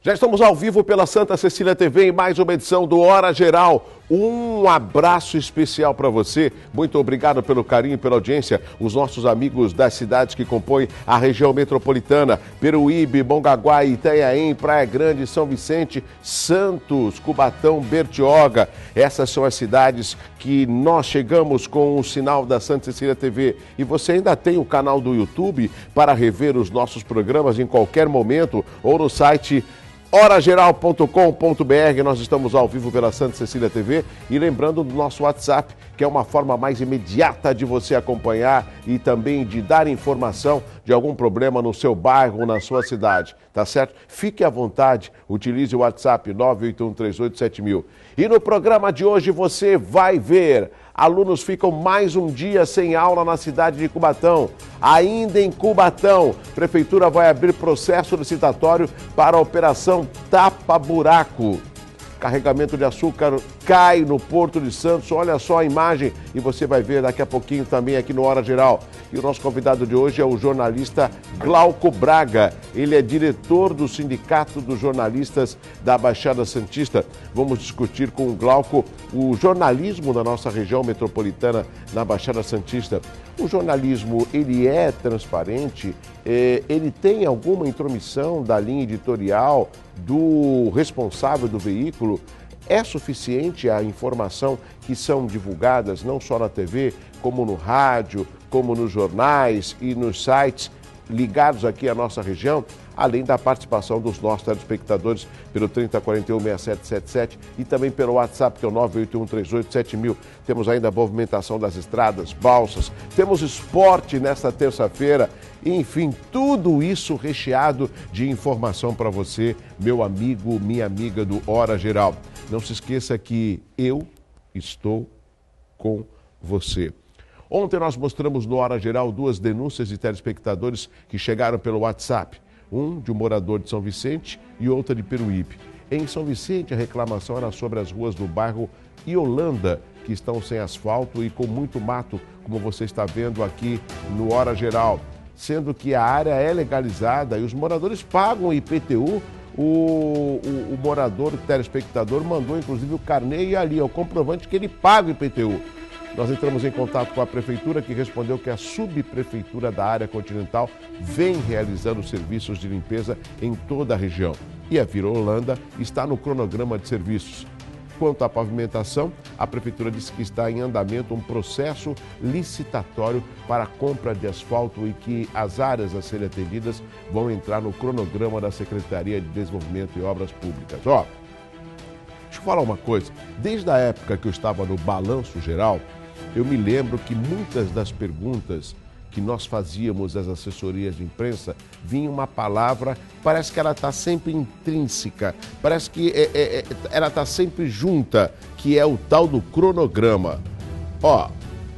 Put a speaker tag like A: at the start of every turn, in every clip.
A: Já estamos ao vivo pela Santa Cecília TV em mais uma edição do Hora Geral. Um abraço especial para você. Muito obrigado pelo carinho e pela audiência. Os nossos amigos das cidades que compõem a região metropolitana: Peruíbe, Mongaguá, Itanhaém, Praia Grande, São Vicente, Santos, Cubatão, Bertioga. Essas são as cidades que nós chegamos com o sinal da Santa Cecília TV. E você ainda tem o canal do YouTube para rever os nossos programas em qualquer momento ou no site horageral.com.br. Nós estamos ao vivo pela Santa Cecília TV e lembrando do nosso WhatsApp, que é uma forma mais imediata de você acompanhar e também de dar informação de algum problema no seu bairro ou na sua cidade, tá certo? Fique à vontade, utilize o WhatsApp 981387000. E no programa de hoje você vai ver: alunos ficam mais um dia sem aula na cidade de Cubatão. Ainda em Cubatão, Prefeitura vai abrir processo licitatório para a operação Tapa Buraco. Carregamento de açúcar cai no Porto de Santos. Olha só a imagem e você vai ver daqui a pouquinho também aqui no Hora Geral. E o nosso convidado de hoje é o jornalista Glauco Braga. Ele é diretor do Sindicato dos Jornalistas da Baixada Santista. Vamos discutir com o Glauco o jornalismo na nossa região metropolitana, na Baixada Santista. O jornalismo, ele é transparente? Ele tem alguma intromissão da linha editorial do responsável do veículo? É suficiente a informação que são divulgadas não só na TV, como no rádio, como nos jornais e nos sites ligados aqui à nossa região, além da participação dos nossos telespectadores pelo 3041-6777 e também pelo WhatsApp, que é o 981387000. Temos ainda a movimentação das estradas, balsas, temos esporte nesta terça-feira, enfim, tudo isso recheado de informação para você, meu amigo, minha amiga do Hora Geral. Não se esqueça que eu estou com você. Ontem nós mostramos no Hora Geral duas denúncias de telespectadores que chegaram pelo WhatsApp. Um de um morador de São Vicente e outra de Peruíbe. Em São Vicente, a reclamação era sobre as ruas do bairro Iolanda, que estão sem asfalto e com muito mato, como você está vendo aqui no Hora Geral. Sendo que a área é legalizada e os moradores pagam o IPTU. O morador, o telespectador, mandou inclusive o carnê e ali é o comprovante que ele paga o IPTU. Nós entramos em contato com a Prefeitura, que respondeu que a subprefeitura da área continental vem realizando serviços de limpeza em toda a região. E a Vila Holanda está no cronograma de serviços. Quanto à pavimentação, a Prefeitura disse que está em andamento um processo licitatório para a compra de asfalto e que as áreas a serem atendidas vão entrar no cronograma da Secretaria de Desenvolvimento e Obras Públicas. Deixa eu falar uma coisa. Desde a época que eu estava no Balanço Geral, eu me lembro que muitas das perguntas que nós fazíamos às assessorias de imprensa, vinha uma palavra, parece que ela está sempre intrínseca, parece que ela está sempre junta, que é o tal do cronograma.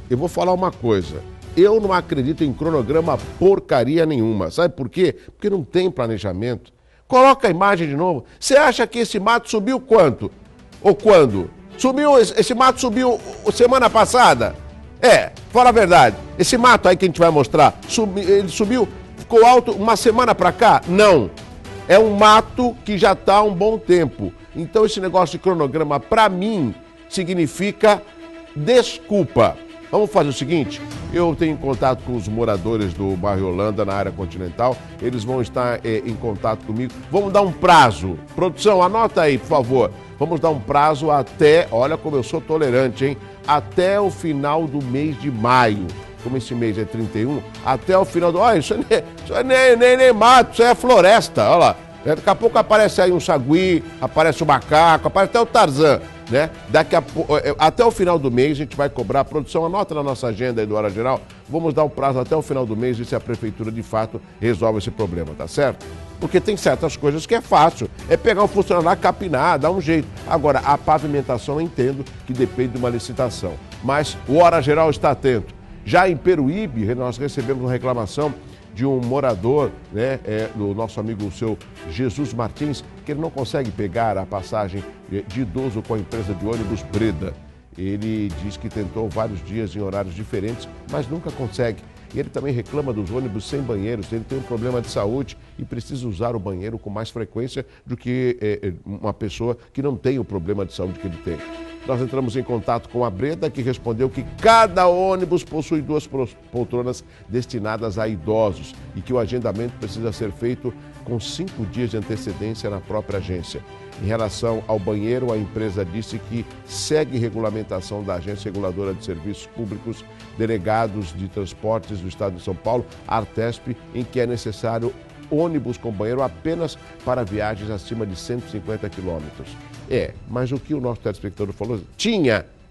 A: Eu vou falar uma coisa, eu não acredito em cronograma porcaria nenhuma, sabe por quê? Porque não tem planejamento. Coloca a imagem de novo. Você acha que esse mato subiu quanto? Ou quando? Esse mato subiu semana passada? Fala a verdade. Esse mato aí que a gente vai mostrar, ele subiu, ficou alto uma semana pra cá? Não. É um mato que já está há um bom tempo. Então esse negócio de cronograma, pra mim, significa desculpa. Vamos fazer o seguinte, eu tenho contato com os moradores do bairro Holanda, na área continental, eles vão estar em contato comigo. Vamos dar um prazo. Produção, anota aí, por favor. Vamos dar um prazo até, olha como eu sou tolerante, hein? Até o final do mês de maio. Como esse mês é 31, até o final do... Olha, isso nem mato, isso é floresta, olha lá. Daqui a pouco aparece aí um sagui, aparece um macaco, aparece até o Tarzan, né? Até o final do mês a gente vai cobrar. A produção, anota na nossa agenda aí do Hora Geral, vamos dar um prazo até o final do mês e se a Prefeitura de fato resolve esse problema, tá certo? Porque tem certas coisas que é fácil, é pegar um funcionário, capinar, dar um jeito. Agora, a pavimentação eu entendo que depende de uma licitação, mas o Hora Geral está atento. Já em Peruíbe, nós recebemos uma reclamação de um morador, né, do nosso amigo, o seu Jesus Martins, que ele não consegue pegar a passagem de idoso com a empresa de ônibus Breda. Ele diz que tentou vários dias em horários diferentes, mas nunca consegue. E ele também reclama dos ônibus sem banheiros. Ele tem um problema de saúde e precisa usar o banheiro com mais frequência do que uma pessoa que não tem o problema de saúde que ele tem. Nós entramos em contato com a Breda, que respondeu que cada ônibus possui 2 poltronas destinadas a idosos e que o agendamento precisa ser feito com 5 dias de antecedência na própria agência. Em relação ao banheiro, a empresa disse que segue regulamentação da Agência Reguladora de Serviços Públicos, Delegados de Transportes do Estado de São Paulo, Artesp, em que é necessário ônibus com banheiro apenas para viagens acima de 150 quilômetros. Mas o que o nosso telespectador falou?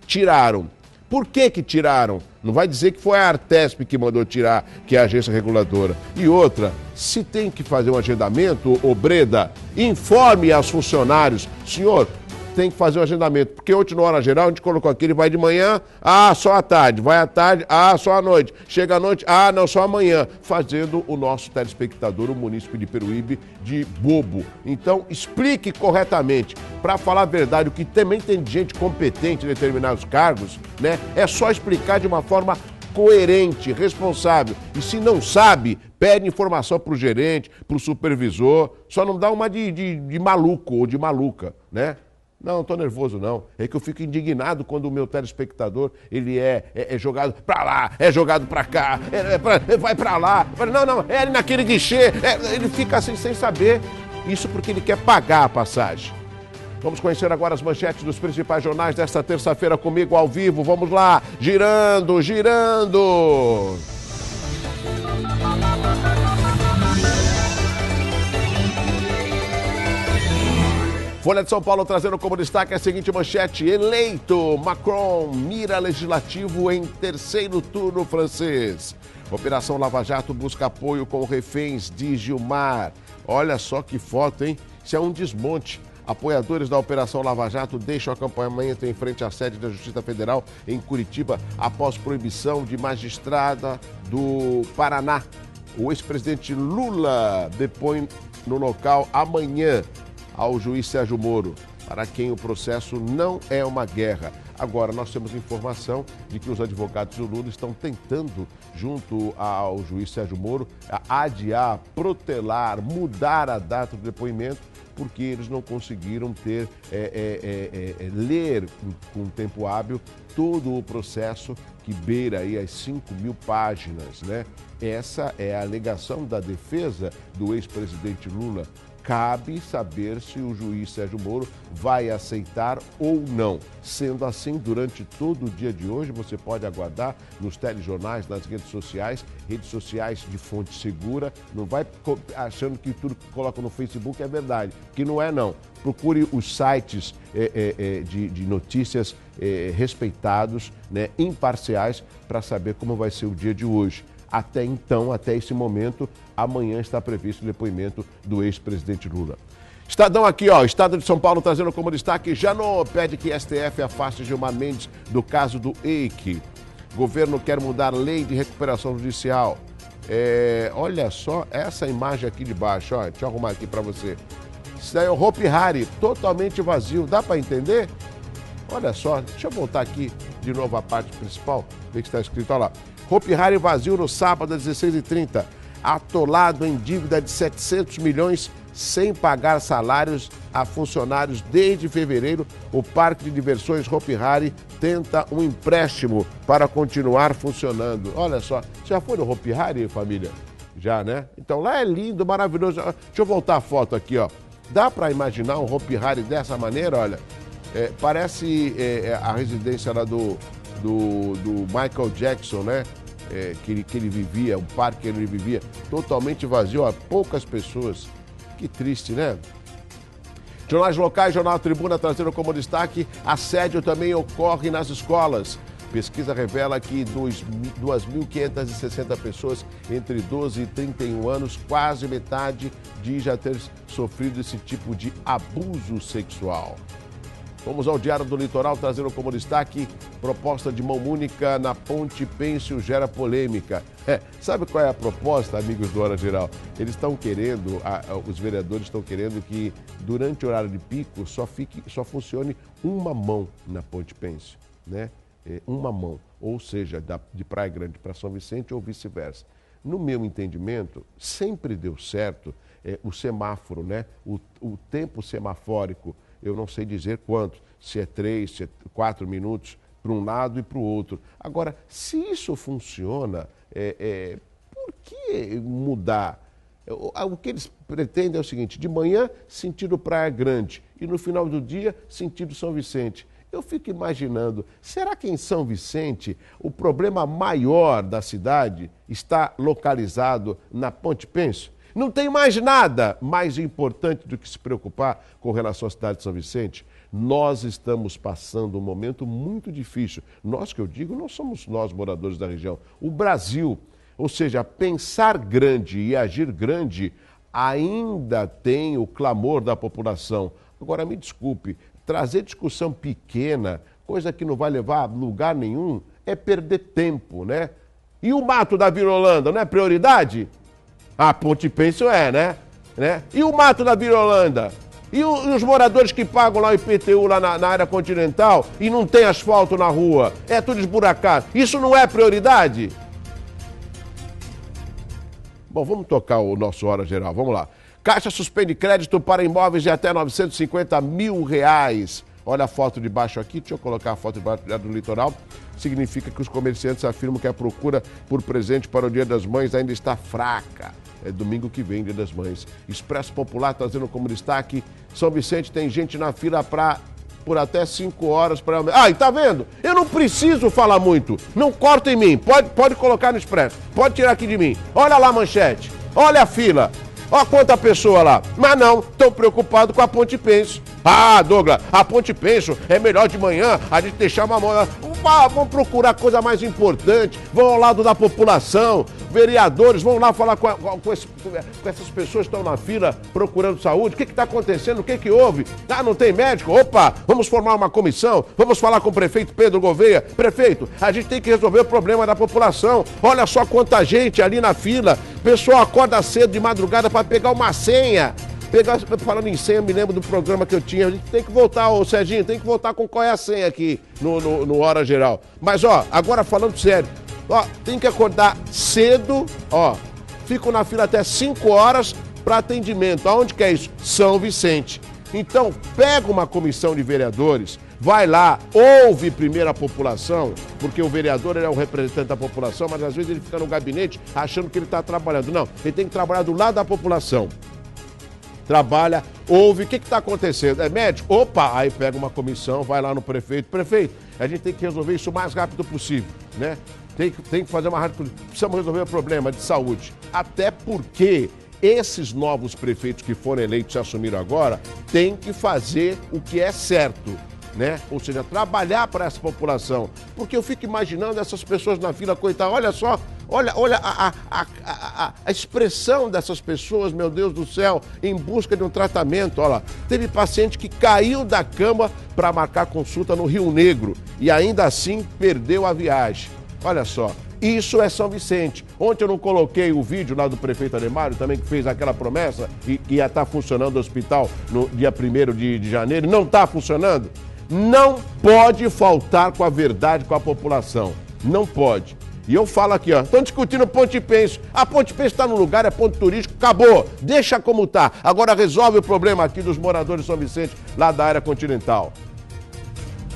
A: Tiraram. Por que tiraram? Não vai dizer que foi a Artesp que mandou tirar, que é a agência reguladora. E outra, se tem que fazer um agendamento, ô Breda, informe aos funcionários. Senhor, tem que fazer um agendamento, porque ontem na hora geral a gente colocou aqui, ele vai de manhã, só à tarde, vai à tarde, só à noite, chega à noite, não, só amanhã, fazendo o nosso telespectador, o munícipe de Peruíbe, de bobo. Então, explique corretamente. Para falar a verdade, o que também tem gente competente em determinados cargos, né, é só explicar de uma forma coerente, responsável. E se não sabe, pede informação para o gerente, para o supervisor, só não dá uma de maluco ou de maluca, né? Não estou nervoso não, é que eu fico indignado quando o meu telespectador, ele é jogado para lá, é jogado para cá, vai para lá, não, é ali naquele guichê, ele fica assim sem saber, isso porque ele quer pagar a passagem. Vamos conhecer agora as manchetes dos principais jornais desta terça-feira comigo ao vivo, vamos lá, girando. Folha de São Paulo trazendo como destaque a seguinte manchete: eleito, Macron mira legislativo em terceiro turno francês. Operação Lava Jato busca apoio com reféns de Gilmar. Olha só que foto, hein? Isso é um desmonte. Apoiadores da Operação Lava Jato deixam acampamento em frente à sede da Justiça Federal em Curitiba após proibição de magistrada do Paraná. O ex-presidente Lula depõe no local amanhã ao juiz Sérgio Moro, para quem o processo não é uma guerra. Agora, nós temos informação de que os advogados do Lula estão tentando, junto ao juiz Sérgio Moro, adiar, protelar, mudar a data do depoimento, porque eles não conseguiram ler com tempo hábil todo o processo que beira aí as 5.000 páginas, né? Essa é a alegação da defesa do ex-presidente Lula. Cabe saber se o juiz Sérgio Moro vai aceitar ou não. Sendo assim, durante todo o dia de hoje, você pode aguardar nos telejornais, nas redes sociais de fonte segura. Não vai achando que tudo que coloca no Facebook é verdade, que não é não. Procure os sites de notícias respeitados, né, imparciais, para saber como vai ser o dia de hoje. Até então, até esse momento, amanhã está previsto o depoimento do ex-presidente Lula. Estadão aqui, Estado de São Paulo trazendo como destaque: Janot pede que STF afaste Gilmar Mendes do caso do EIC. Governo quer mudar lei de recuperação judicial. Olha só essa imagem aqui de baixo, deixa eu arrumar aqui para você. Isso daí é o Hopi Hari, totalmente vazio, dá para entender? Olha só, deixa eu voltar aqui de novo a parte principal, ver que está escrito, olha lá. Hopi Hari vazio no sábado às 16h30, atolado em dívida de 700 milhões sem pagar salários a funcionários desde fevereiro. O Parque de Diversões Hopi Hari tenta um empréstimo para continuar funcionando. Olha só, já foi no Hopi Hari, família? Já, né? Então lá é lindo, maravilhoso. Deixa eu voltar a foto aqui, Dá para imaginar um Hopi Hari dessa maneira, olha? Parece a residência lá do Michael Jackson, né? Que ele vivia, um parque que ele vivia, totalmente vazio, poucas pessoas. Que triste, né? Jornais locais, Jornal Tribuna trazendo como destaque: assédio também ocorre nas escolas. Pesquisa revela que 2.560 pessoas entre 12 e 31 anos, quase metade, diz já ter sofrido esse tipo de abuso sexual. Vamos ao Diário do Litoral, trazendo como destaque: proposta de mão única na Ponte Pênsil gera polêmica. Sabe qual é a proposta, amigos do Hora Geral? Eles estão querendo, os vereadores estão querendo que durante o horário de pico só funcione uma mão na Ponte Pênsil, né? uma mão, ou seja, de Praia Grande para São Vicente ou vice-versa. No meu entendimento, sempre deu certo o semáforo, né? O tempo semafórico, eu não sei dizer quanto, se é 3, se é 4 minutos para um lado e para o outro. Agora, se isso funciona, por que mudar? O que eles pretendem é o seguinte: de manhã, sentido Praia Grande, e no final do dia, sentido São Vicente. Eu fico imaginando, será que em São Vicente o problema maior da cidade está localizado na Ponte Penso? Não tem mais nada mais importante do que se preocupar com relação à cidade de São Vicente? Nós estamos passando um momento muito difícil. Nós, que eu digo, não somos nós moradores da região. O Brasil, ou seja, pensar grande e agir grande ainda tem o clamor da população. Agora, me desculpe, trazer discussão pequena, coisa que não vai levar a lugar nenhum, é perder tempo, né? E o mato da Vila Holanda, não é prioridade? A Ponte Penso né? E o mato da Vila Holanda? E os moradores que pagam lá o IPTU lá na área continental e não tem asfalto na rua? É tudo esburacado. Isso não é prioridade? Bom, vamos tocar o nosso Hora Geral. Vamos lá. Caixa suspende crédito para imóveis de até R$950 mil. Olha a foto de baixo aqui, deixa eu colocar a foto de baixo do litoral. Significa que os comerciantes afirmam que a procura por presente para o Dia das Mães ainda está fraca. É domingo que vem, Dia das Mães. Expresso Popular trazendo como destaque: São Vicente tem gente na fila por até 5 horas para... Ah, e tá vendo? Eu não preciso falar muito. Não corta em mim. Pode colocar no Expresso. Pode tirar aqui de mim. Olha lá a manchete. Olha a fila. Olha quanta pessoa lá. Mas não, estão preocupados com a Ponte Penso. Ah, Douglas, a Ponte Penso é melhor de manhã a gente deixar uma mão... Vamos procurar coisa mais importante. Vão ao lado da população. Vereadores vão lá falar com essas pessoas que estão na fila procurando saúde. O que está acontecendo? O que houve? Ah, não tem médico? Opa, vamos formar uma comissão. Vamos falar com o prefeito Pedro Gouveia. Prefeito, a gente tem que resolver o problema da população. Olha só quanta gente ali na fila. O pessoal acorda cedo de madrugada para pegar uma senha. Falando em senha, eu me lembro do programa que eu tinha. A gente tem que voltar, ô Serginho, tem que voltar com qual é a senha aqui no Hora Geral. Mas, agora falando sério, tem que acordar cedo, fico na fila até 5 horas para atendimento. Aonde que é isso? São Vicente. Então, pega uma comissão de vereadores, vai lá, ouve primeiro a população, porque o vereador ele é o representante da população, mas às vezes ele fica no gabinete achando que ele está trabalhando. Não, ele tem que trabalhar do lado da população. Trabalha, ouve, o que está acontecendo? É médico? Opa! Aí pega uma comissão, vai lá no prefeito. Prefeito, a gente tem que resolver isso o mais rápido possível, né? Tem que fazer uma rápido. Precisamos resolver o problema de saúde. Até porque esses novos prefeitos que foram eleitos e assumiram agora têm que fazer o que é certo, né? Ou seja, trabalhar para essa população. Porque eu fico imaginando essas pessoas na fila, coitadas, olha só. Olha a expressão dessas pessoas, meu Deus do céu, em busca de um tratamento. Olha lá, teve paciente que caiu da cama para marcar consulta no Rio Negro e ainda assim perdeu a viagem. Olha só, isso é São Vicente. Ontem eu não coloquei o vídeo lá do prefeito Ademário, também que fez aquela promessa e ia estar funcionando o hospital no dia 1º de janeiro. Não está funcionando? Não pode faltar com a verdade com a população. Não pode. E eu falo aqui, estão discutindo Ponte Penso. A Ponte Penso está no lugar, é ponto turístico, acabou. Deixa como está. Agora resolve o problema aqui dos moradores de São Vicente, lá da área continental.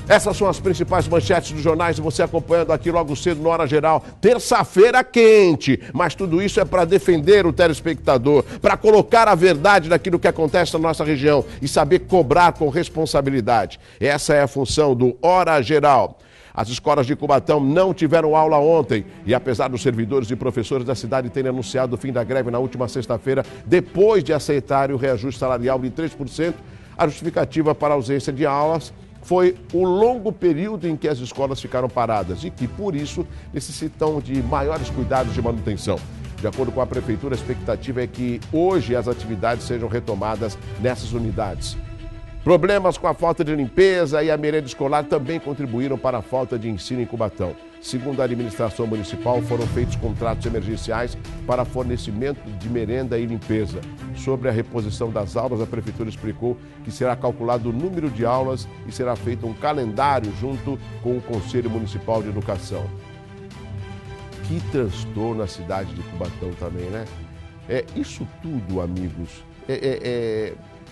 A: Essas são as principais manchetes dos jornais e você acompanhando aqui logo cedo no Hora Geral. Terça-feira quente, mas tudo isso é para defender o telespectador, para colocar a verdade daquilo que acontece na nossa região e saber cobrar com responsabilidade. Essa é a função do Hora Geral. As escolas de Cubatão não tiveram aula ontem e apesar dos servidores e professores da cidade terem anunciado o fim da greve na última sexta-feira, depois de aceitarem o reajuste salarial de 3%, a justificativa para a ausência de aulas foi o longo período em que as escolas ficaram paradas e que, por isso, necessitam de maiores cuidados de manutenção. De acordo com a prefeitura, a expectativa é que hoje as atividades sejam retomadas nessas unidades. Problemas com a falta de limpeza e a merenda escolar também contribuíram para a falta de ensino em Cubatão. Segundo a administração municipal, foram feitos contratos emergenciais para fornecimento de merenda e limpeza. Sobre a reposição das aulas, a Prefeitura explicou que será calculado o número de aulas e será feito um calendário junto com o Conselho Municipal de Educação. Que transtorno na cidade de Cubatão também, né? Isso tudo, amigos,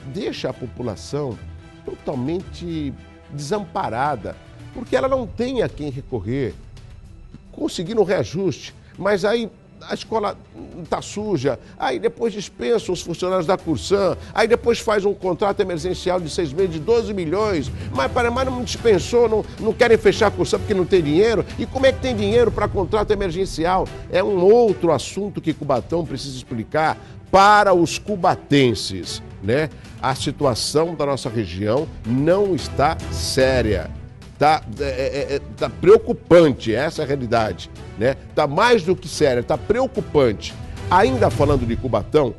A: deixa a população totalmente desamparada, porque ela não tem a quem recorrer, conseguindo um reajuste, mas aí a escola está suja, aí depois dispensa os funcionários da Cursan, aí depois faz um contrato emergencial de 6 meses de 12 milhões, mas não dispensou, não querem fechar a Cursan porque não tem dinheiro. E como é que tem dinheiro para contrato emergencial? É um outro assunto que Cubatão precisa explicar para os cubatenses, né? A situação da nossa região não está séria. Tá preocupante, essa é a realidade, né? Tá mais do que séria, tá preocupante. Ainda falando de Cubatão,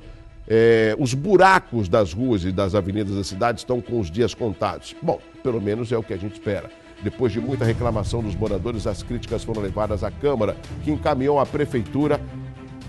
A: os buracos das ruas e das avenidas da cidade estão com os dias contados. Bom, pelo menos é o que a gente espera. Depois de muita reclamação dos moradores, as críticas foram levadas à Câmara, que encaminhou à Prefeitura.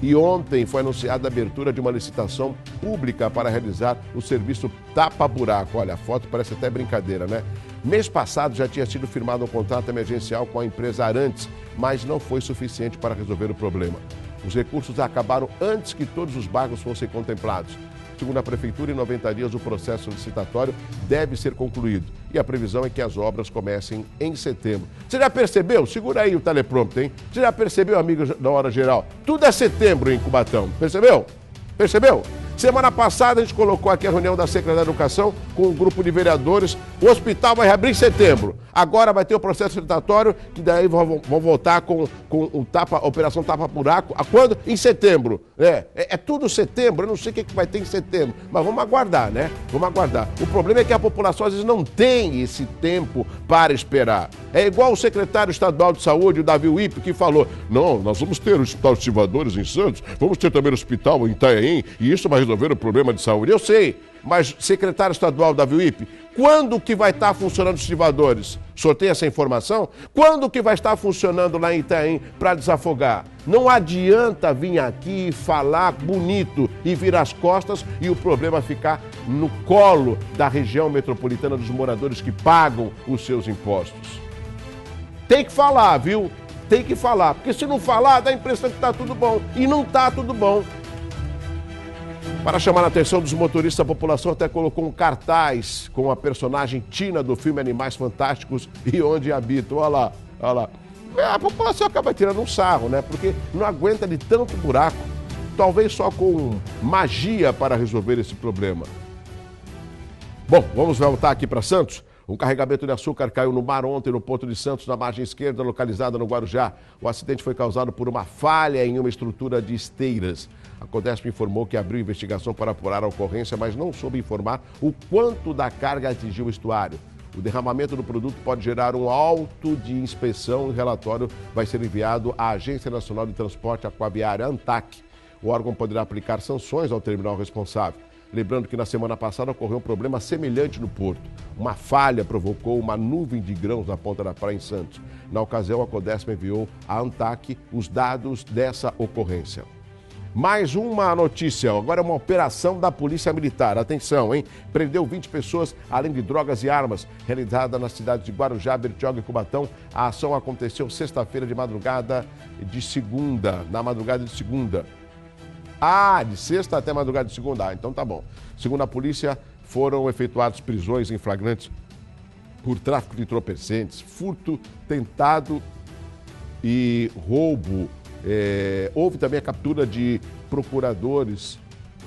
A: E ontem foi anunciada a abertura de uma licitação pública para realizar o serviço tapa-buraco. Olha, a foto parece até brincadeira, né? Mês passado já tinha sido firmado um contrato emergencial com a empresa Arantes, mas não foi suficiente para resolver o problema. Os recursos acabaram antes que todos os bairros fossem contemplados. Segundo a Prefeitura, em 90 dias o processo licitatório deve ser concluído. E a previsão é que as obras comecem em setembro. Você já percebeu? Segura aí o teleprompter, hein? Você já percebeu, amigo da Hora Geral? Tudo é setembro em Cubatão. Percebeu? Percebeu? Semana passada a gente colocou aqui a reunião da Secretaria da Educação com um grupo de vereadores. O hospital vai reabrir em setembro. Agora vai ter o processo licitatório, que daí vão voltar com a Operação Tapa-Buraco. A quando? Em setembro. É tudo setembro, eu não sei o que vai ter em setembro. Mas vamos aguardar, né? Vamos aguardar. O problema é que a população às vezes não tem esse tempo para esperar. É igual o secretário estadual de saúde, o Davi Wipp, que falou: não, nós vamos ter o Hospital de Estivadores em Santos, vamos ter também o hospital em Itaém, e isso vai resolver o problema de saúde. Eu sei, mas secretário estadual Davi Wipp, quando que vai estar funcionando os estivadores? O senhor tem essa informação? Quando que vai estar funcionando lá em Itaém para desafogar? Não adianta vir aqui falar bonito e virar as costas e o problema ficar no colo da região metropolitana dos moradores que pagam os seus impostos. Tem que falar, viu? Tem que falar, porque se não falar, dá a impressão que está tudo bom. E não está tudo bom. Para chamar a atenção dos motoristas, a população até colocou um cartaz com a personagem Tina do filme Animais Fantásticos e Onde Habitam. Olha lá, olha lá. A população acaba tirando um sarro, né? Porque não aguenta de tanto buraco. Talvez só com magia para resolver esse problema. Bom, vamos voltar aqui para Santos. Um carregamento de açúcar caiu no mar ontem no Porto de Santos, na margem esquerda, localizada no Guarujá. O acidente foi causado por uma falha em uma estrutura de esteiras. A Codesp informou que abriu investigação para apurar a ocorrência, mas não soube informar o quanto da carga atingiu o estuário. O derramamento do produto pode gerar um auto de inspeção e o relatório vai ser enviado à Agência Nacional de Transporte Aquaviário, ANTAQ. O órgão poderá aplicar sanções ao terminal responsável. Lembrando que na semana passada ocorreu um problema semelhante no porto. Uma falha provocou uma nuvem de grãos na ponta da praia em Santos. Na ocasião, a Codesp enviou à ANTAQ os dados dessa ocorrência. Mais uma notícia, agora uma operação da Polícia Militar. Atenção, hein? Prendeu 20 pessoas, além de drogas e armas, realizada nas cidades de Guarujá, Bertioga e Cubatão. A ação aconteceu sexta-feira de madrugada de segunda, na madrugada de segunda. De sexta até madrugada de segunda. Então tá bom. Segundo a polícia, foram efetuadas prisões em flagrantes por tráfico de entorpecentes, furto tentado e roubo. Houve também a captura de procurados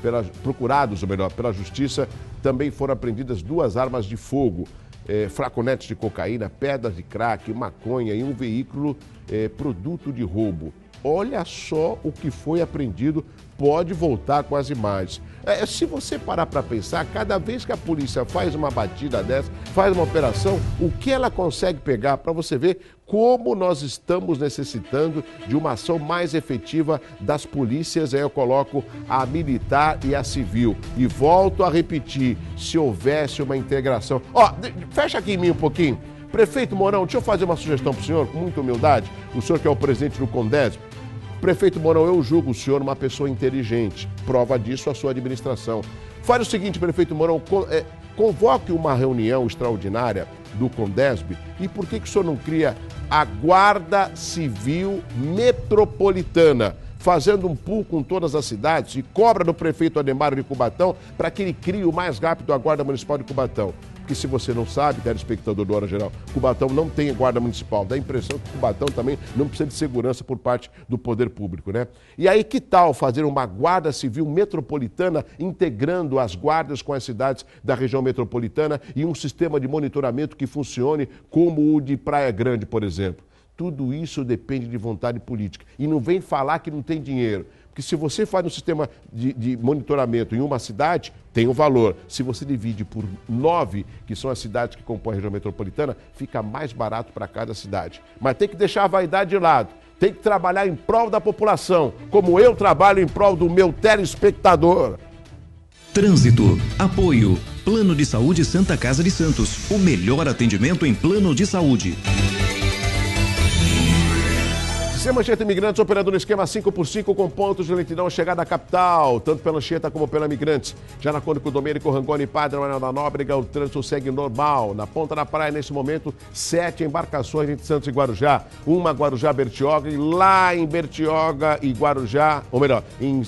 A: pela Justiça. Também foram apreendidas 2 armas de fogo, flaconetes de cocaína, pedras de crack, maconha e um veículo produto de roubo. Olha só o que foi apreendido, pode voltar com as imagens. Se você parar para pensar, cada vez que a polícia faz uma batida dessa, faz uma operação, o que ela consegue pegar, para você ver como nós estamos necessitando de uma ação mais efetiva das polícias. Aí eu coloco a militar e a civil. E volto a repetir, se houvesse uma integração... Fecha aqui em mim um pouquinho. Prefeito Mourão, deixa eu fazer uma sugestão para o senhor, com muita humildade, o senhor que é o presidente do Condesb. Prefeito Mourão, eu julgo o senhor uma pessoa inteligente, prova disso a sua administração. Faz o seguinte, prefeito Mourão, convoque uma reunião extraordinária do Condesb e por que o senhor não cria a Guarda Civil Metropolitana, fazendo um pool com todas as cidades e cobra do prefeito Ademar de Cubatão para que ele crie o mais rápido a Guarda Municipal de Cubatão. Porque se você não sabe, telespectador do Hora Geral, Cubatão não tem guarda municipal. Dá a impressão que Cubatão também não precisa de segurança por parte do poder público, né? E aí que tal fazer uma guarda civil metropolitana integrando as guardas com as cidades da região metropolitana e um sistema de monitoramento que funcione como o de Praia Grande, por exemplo? Tudo isso depende de vontade política. E não vem falar que não tem dinheiro. Porque se você faz um sistema de monitoramento em uma cidade, tem um valor. Se você divide por 9, que são as cidades que compõem a região metropolitana, fica mais barato para cada cidade. Mas tem que deixar a vaidade de lado. Tem que trabalhar em prol da população, como eu trabalho em prol do meu telespectador.
B: Trânsito, apoio, Plano de Saúde Santa Casa de Santos, o melhor atendimento em plano de saúde.
A: Sistema Anchieta Imigrantes operando no esquema 5x5 com pontos de lentidão chegada à capital, tanto pela Anchieta como pela Imigrantes. Já na Cônico Domênico, Rangoni e Padre Manuel da Nóbrega, o trânsito segue normal. Na ponta da praia, nesse momento, 7 embarcações entre Santos e Guarujá. Uma Guarujá-Bertioga e lá em Bertioga e Guarujá, ou melhor, em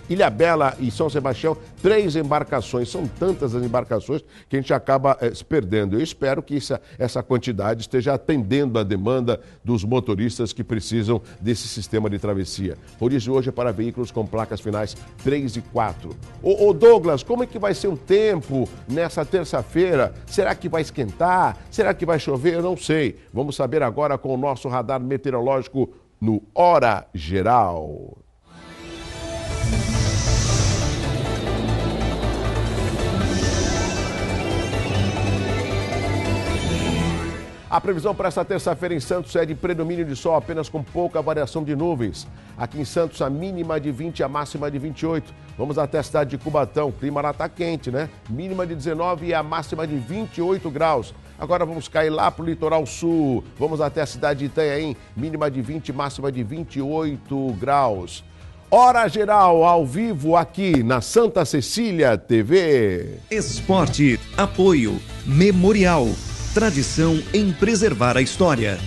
A: Ilhabela e São Sebastião, 3 embarcações. São tantas as embarcações que a gente acaba se perdendo. Eu espero que essa quantidade esteja atendendo a demanda dos motoristas que precisam desse sistema de travessia. O dia de hoje é para veículos com placas finais 3 e 4. Ô Douglas, como é que vai ser o tempo nessa terça-feira? Será que vai esquentar? Será que vai chover? Eu não sei. Vamos saber agora com o nosso radar meteorológico no Hora Geral. A previsão para esta terça-feira em Santos é de predomínio de sol, apenas com pouca variação de nuvens. Aqui em Santos, a mínima de 20 e a máxima de 28. Vamos até a cidade de Cubatão. O clima lá está quente, né? Mínima de 19 e a máxima de 28 graus. Agora vamos cair lá para o litoral sul. Vamos até a cidade de Itanhaém. Mínima de 20 e máxima de 28 graus. Hora Geral, ao vivo, aqui na Santa Cecília TV.
B: Esporte, apoio, Memorial. Tradição em preservar a história.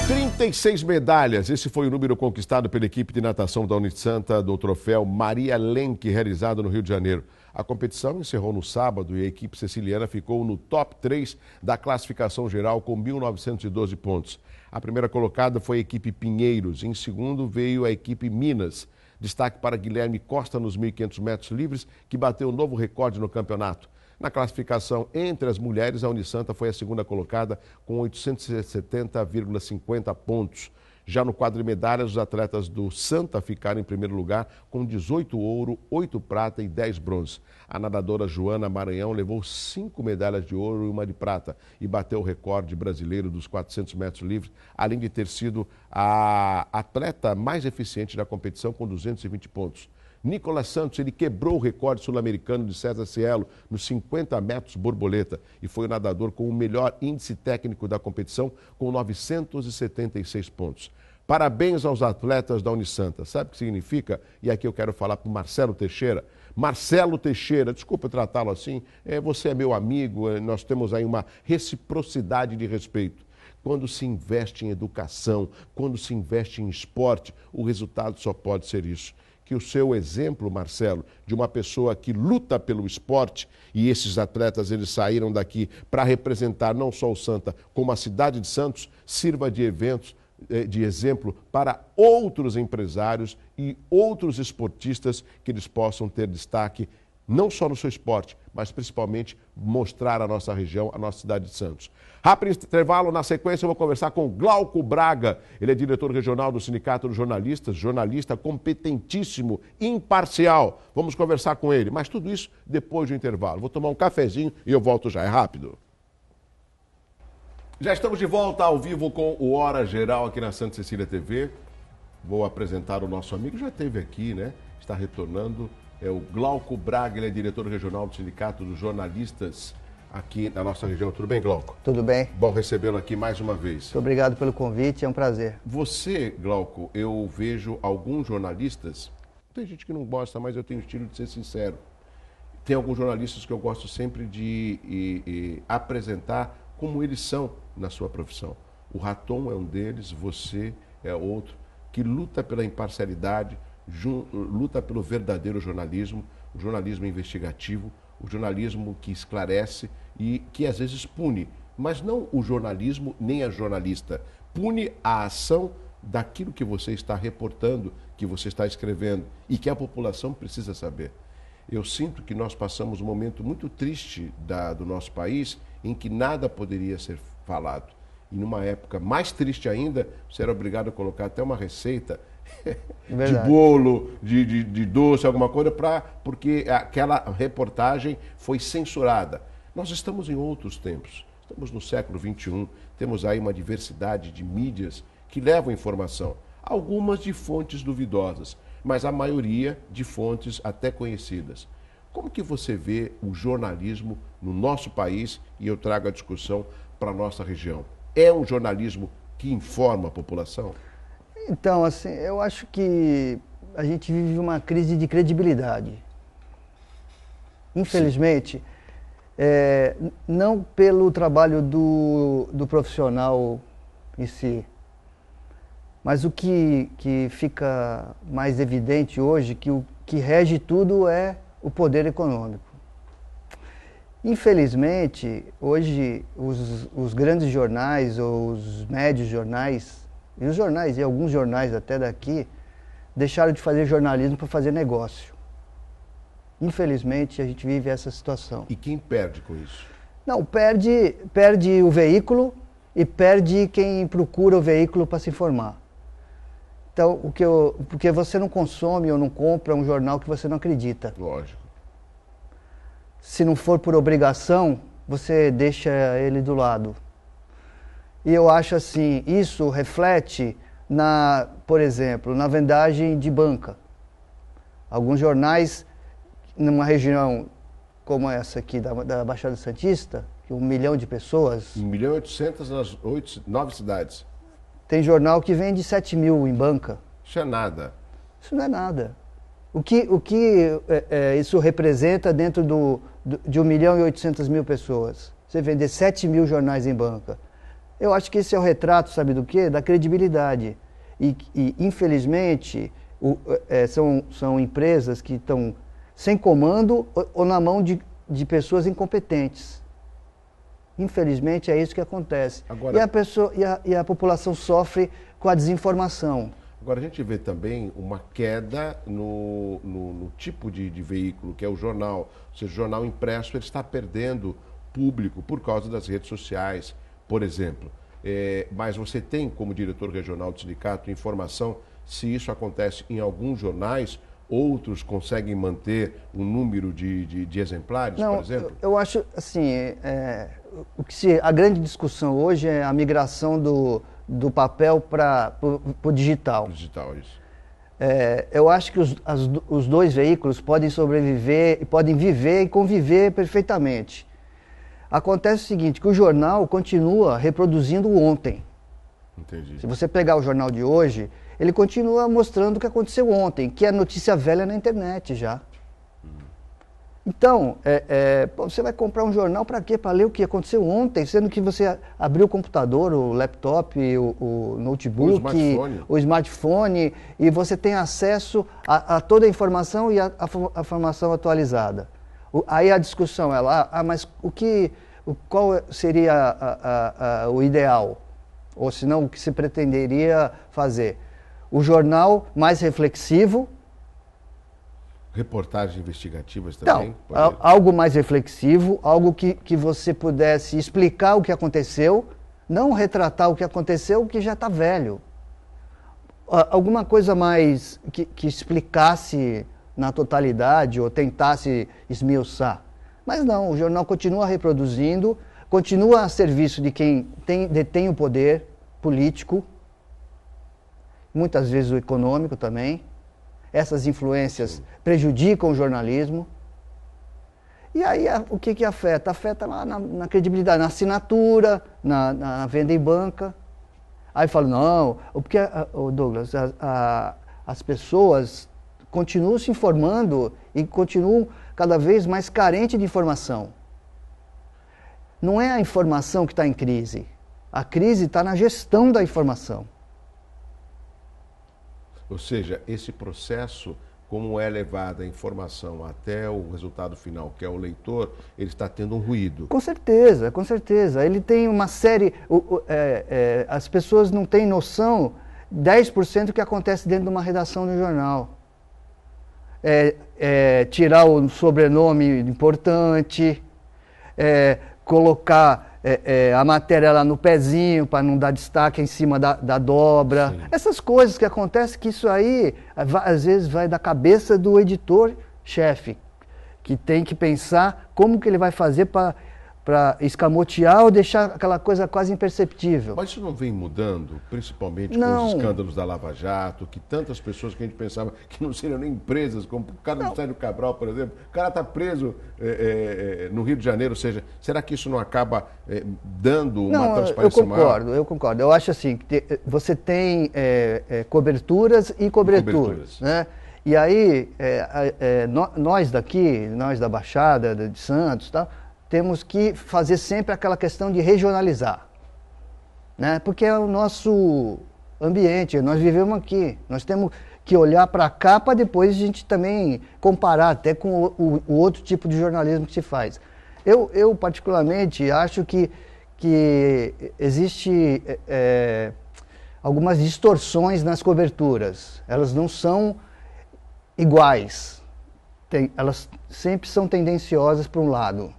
A: 36 medalhas, esse foi o número conquistado pela equipe de natação da Unisanta do troféu Maria Lenk, realizado no Rio de Janeiro. A competição encerrou no sábado e a equipe siciliana ficou no top 3 da classificação geral com 1.912 pontos. A primeira colocada foi a equipe Pinheiros, em segundo veio a equipe Minas. Destaque para Guilherme Costa nos 1.500 metros livres, que bateu um novo recorde no campeonato. Na classificação entre as mulheres, a Unisanta foi a segunda colocada com 870,50 pontos. Já no quadro de medalhas, os atletas do Santa ficaram em primeiro lugar com 18 ouro, 8 prata e 10 bronze. A nadadora Joana Maranhão levou 5 medalhas de ouro e 1 de prata e bateu o recorde brasileiro dos 400 metros livres, além de ter sido a atleta mais eficiente da competição com 220 pontos. Nicolas Santos, ele quebrou o recorde sul-americano de César Cielo nos 50 metros borboleta e foi o nadador com o melhor índice técnico da competição com 976 pontos. Parabéns aos atletas da Unisanta. Sabe o que significa? E aqui eu quero falar para o Marcelo Teixeira. Marcelo Teixeira, desculpa tratá-lo assim, você é meu amigo, nós temos aí uma reciprocidade de respeito. Quando se investe em educação, quando se investe em esporte, o resultado só pode ser isso. Que o seu exemplo, Marcelo, de uma pessoa que luta pelo esporte, e esses atletas eles saíram daqui para representar não só o Santa, como a cidade de Santos, sirva de exemplo para outros empresários e outros esportistas que eles possam ter destaque, não só no seu esporte, mas principalmente mostrar a nossa região, a nossa cidade de Santos. Rápido intervalo, na sequência eu vou conversar com Glauco Braga, ele é diretor regional do Sindicato dos Jornalistas, jornalista competentíssimo, imparcial. Vamos conversar com ele, mas tudo isso depois do intervalo. Vou tomar um cafezinho e eu volto já, é rápido. Já estamos de volta ao vivo com o Hora Geral aqui na Santa Cecília TV. Vou apresentar o nosso amigo, já esteve aqui, né? Está retornando. É o Glauco Braga, ele é diretor regional do Sindicato dos Jornalistas aqui na nossa região. Tudo bem, Glauco?
C: Tudo bem.
A: Bom recebê-lo aqui mais uma vez.
C: Muito obrigado pelo convite, é um prazer.
A: Você, Glauco, eu vejo alguns jornalistas, tem gente que não gosta, mas eu tenho o estilo de ser sincero. Tem alguns jornalistas que eu gosto sempre de apresentar como eles são na sua profissão. O Raton é um deles, você é outro, que luta pela imparcialidade, luta pelo verdadeiro jornalismo, o jornalismo investigativo, o jornalismo que esclarece e que às vezes pune, mas não o jornalismo nem a jornalista. Pune a ação daquilo que você está reportando, que você está escrevendo e que a população precisa saber. Eu sinto que nós passamos um momento muito triste do nosso país em que nada poderia ser falado. E numa época mais triste ainda, você era obrigado a colocar até uma receita de bolo, de doce, alguma coisa, porque aquela reportagem foi censurada. Nós estamos em outros tempos, estamos no século XXI, temos aí uma diversidade de mídias que levam informação, algumas de fontes duvidosas, mas a maioria de fontes até conhecidas. Como que você vê o jornalismo no nosso país, e eu trago a discussão para a nossa região? É um jornalismo que informa a população?
C: Então, assim, eu acho que a gente vive uma crise de credibilidade. Infelizmente, não pelo trabalho do profissional em si, mas o que fica mais evidente hoje, que o que rege tudo é o poder econômico. Infelizmente, hoje os grandes jornais, ou os médios jornais, e os jornais, e alguns jornais até daqui, deixaram de fazer jornalismo para fazer negócio. Infelizmente, a gente vive essa situação.
A: E quem perde com isso?
C: Não, perde o veículo e perde quem procura o veículo para se informar. Então, porque você não consome ou não compra um jornal que você não acredita.
A: Lógico.
C: Se não for por obrigação, você deixa ele do lado. E eu acho assim, isso reflete, por exemplo, na vendagem de banca. Alguns jornais, numa região como essa aqui da Baixada Santista, que 1 milhão de pessoas...
A: 1.800.000 nas 9 cidades.
C: Tem jornal que vende 7 mil em banca.
A: Isso é nada.
C: Isso não é nada. O que isso representa dentro de 1.800.000 pessoas? Você vender 7 mil jornais em banca. Eu acho que esse é o retrato, sabe do quê? Da credibilidade. E infelizmente, são empresas que estão sem comando ou na mão de pessoas incompetentes. Infelizmente, é isso que acontece. Agora, e a população sofre com a desinformação.
A: Agora, a gente vê também uma queda no tipo de veículo, que é o jornal. Ou seja, o jornal impresso ele está perdendo público por causa das redes sociais, por exemplo. Mas você tem, como diretor regional do sindicato, informação se isso acontece em alguns jornais, outros conseguem manter um número de exemplares,
C: não,
A: por exemplo?
C: Eu acho, assim, a grande discussão hoje é a migração do papel para o digital.
A: Digital, isso.
C: Eu acho que os dois veículos podem sobreviver, podem viver e conviver perfeitamente. Acontece o seguinte, que o jornal continua reproduzindo o ontem.
A: Entendi.
C: Se você pegar o jornal de hoje, ele continua mostrando o que aconteceu ontem, que é notícia velha na internet já. Então, você vai comprar um jornal para quê? Para ler o que aconteceu ontem, sendo que você abriu o computador, o laptop, o notebook, o smartphone, e você tem acesso a toda a informação e a informação atualizada. Aí a discussão é lá, mas qual seria o ideal? Ou se não, o que se pretenderia fazer? O jornal mais reflexivo.
A: Reportagens investigativas também?
C: Não, algo mais reflexivo, algo que você pudesse explicar o que aconteceu, não retratar o que aconteceu, que já está velho. Alguma coisa mais que explicasse na totalidade ou tentasse esmiuçar. Mas não, o jornal continua reproduzindo, continua a serviço de quem detém o poder político, muitas vezes o econômico também. Essas influências prejudicam o jornalismo. E aí o que afeta? Afeta lá na credibilidade, na assinatura, na venda em banca. Aí fala, não, porque, Douglas, as pessoas continuam se informando e continuam cada vez mais carentes de informação. Não é a informação que está em crise. A crise está na gestão da informação.
A: Ou seja, esse processo, como é levada a informação até o resultado final, que é o leitor, ele está tendo um ruído.
C: Com certeza, com certeza. Ele tem uma série... as pessoas não têm noção 10% do que acontece dentro de uma redação de um jornal. Tirar o sobrenome importante, colocar a matéria lá no pezinho para não dar destaque em cima da dobra. Sim. Essas coisas que acontecem, que isso aí às vezes vai da cabeça do editor-chefe, que tem que pensar como que ele vai fazer para escamotear ou deixar aquela coisa quase imperceptível.
A: Mas isso não vem mudando, principalmente com os escândalos da Lava Jato, que tantas pessoas que a gente pensava que não seriam nem presas, como o cara do Sérgio Cabral, por exemplo, o cara está preso no Rio de Janeiro, ou seja, será que isso não acaba dando uma transparência maior?
C: Eu concordo. Eu acho assim, que você tem coberturas e coberturas, né? E aí, nós daqui, nós da Baixada, de Santos, tal, temos que fazer sempre aquela questão de regionalizar, né? Porque é o nosso ambiente, nós vivemos aqui, nós temos que olhar para cá para depois a gente também comparar até com o outro tipo de jornalismo que se faz. Eu particularmente acho que existe algumas distorções nas coberturas, elas não são iguais. Elas sempre são tendenciosas para um lado.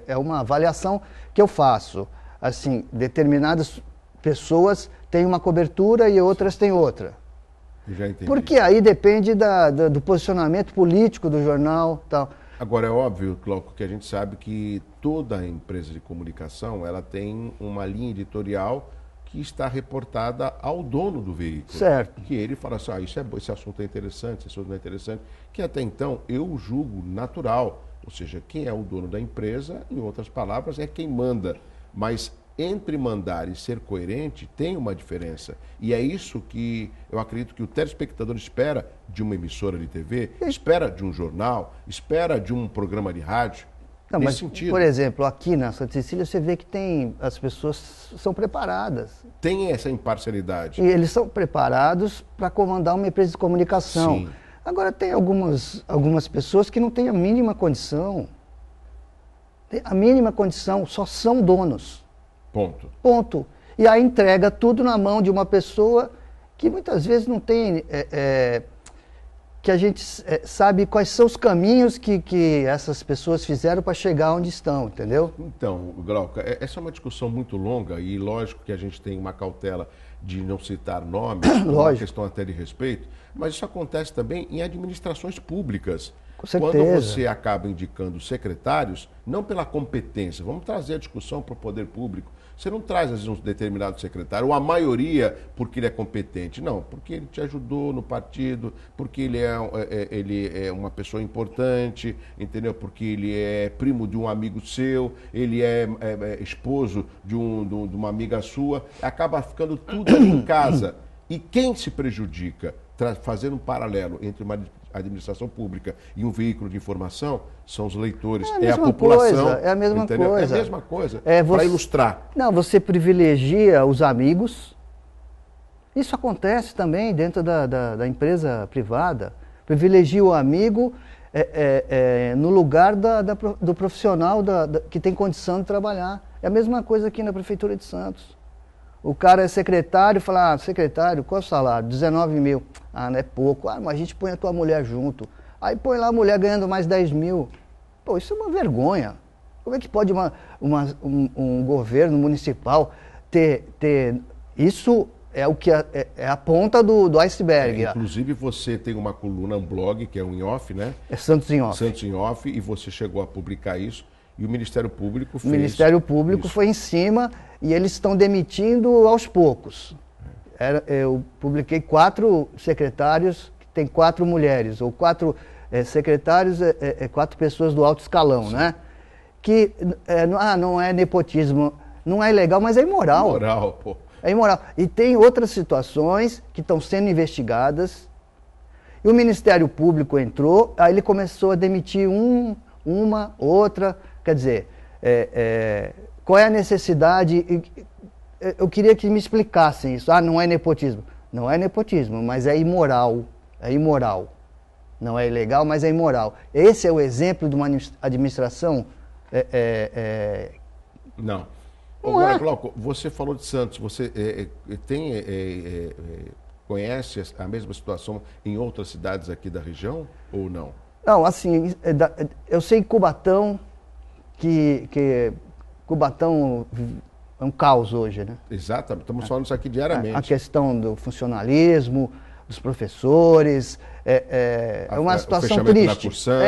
C: É uma avaliação que eu faço. Assim, determinadas pessoas têm uma cobertura e outras têm outra.
A: Já entendi.
C: Porque aí depende do posicionamento político do jornal, tal.
A: Agora, é óbvio, Glauco, que a gente sabe que toda empresa de comunicação ela tem uma linha editorial que está reportada ao dono do veículo.
C: Certo.
A: Que ele fala assim, esse assunto é interessante, esse assunto não é interessante, que até então eu julgo natural. Ou seja, quem é o dono da empresa, em outras palavras, é quem manda. Mas entre mandar e ser coerente tem uma diferença. E é isso que eu acredito que o telespectador espera de uma emissora de TV, espera de um jornal, espera de um programa de rádio.
C: Não, mas, por exemplo, aqui na Santa Cecília você vê que as pessoas são preparadas.
A: Tem essa imparcialidade.
C: E eles são preparados para comandar uma empresa de comunicação.
A: Sim.
C: Agora tem algumas pessoas que não têm a mínima condição. A mínima condição, só são donos.
A: Ponto.
C: Ponto. E aí entrega tudo na mão de uma pessoa que muitas vezes não tem... que a gente sabe quais são os caminhos que essas pessoas fizeram para chegar onde estão, entendeu?
A: Então, Glauco, essa é uma discussão muito longa e lógico que a gente tem uma cautela de não citar nomes, uma questão até de respeito, mas isso acontece também em administrações públicas.
C: Com certeza.
A: Quando você acaba indicando secretários, não pela competência, vamos trazer a discussão para o poder público. Você não traz, às vezes, um determinado secretário, ou a maioria porque ele é competente. Não, porque ele te ajudou no partido, porque ele é uma pessoa importante, entendeu? Porque ele é primo de um amigo seu, ele é esposo de uma amiga sua. Acaba ficando tudo ali em casa. E quem se prejudica, fazendo um paralelo entre uma administração pública e um veículo de informação, são os leitores, é a população.
C: É a mesma
A: entendeu?
C: coisa.
A: É a mesma coisa, para ilustrar.
C: Não, você privilegia os amigos. Isso acontece também dentro da empresa privada. Privilegia o amigo no lugar do profissional que tem condição de trabalhar. É a mesma coisa aqui na Prefeitura de Santos. O cara é secretário, fala, secretário, qual é o salário? 19 mil. Ah, não é pouco. Ah, mas a gente põe a tua mulher junto. Aí põe lá a mulher ganhando mais 10 mil. Pô, isso é uma vergonha. Como é que pode um governo municipal ter... Isso é o que é a ponta do iceberg.
A: Inclusive você tem uma coluna, um blog, que é um em off, né?
C: É Santos em Off.
A: Santos em Off, e você chegou a publicar isso. E o Ministério Público fez...
C: O Ministério Público foi em cima e eles estão demitindo aos poucos. Eu publiquei 4 secretários que tem 4 mulheres, ou 4 secretários, 4 pessoas do alto escalão, né? Que não é nepotismo, não é ilegal, mas é imoral.
A: Imoral, pô.
C: É imoral. E tem outras situações que estão sendo investigadas. E o Ministério Público entrou, aí ele começou a demitir uma, outra. Quer dizer, qual é a necessidade? Eu queria que me explicassem isso. Não é nepotismo. Não é nepotismo, mas é imoral. É imoral. Não é ilegal, mas é imoral. Esse é o exemplo de uma administração...
A: Não. Agora, Glauco, você falou de Santos. Você conhece a mesma situação em outras cidades aqui da região ou não?
C: Não, assim, eu sei Cubatão, que Cubatão é um caos hoje, né?
A: Exatamente, estamos falando isso aqui diariamente.
C: A questão do funcionalismo, dos professores, é uma situação triste.
A: Da Cursan.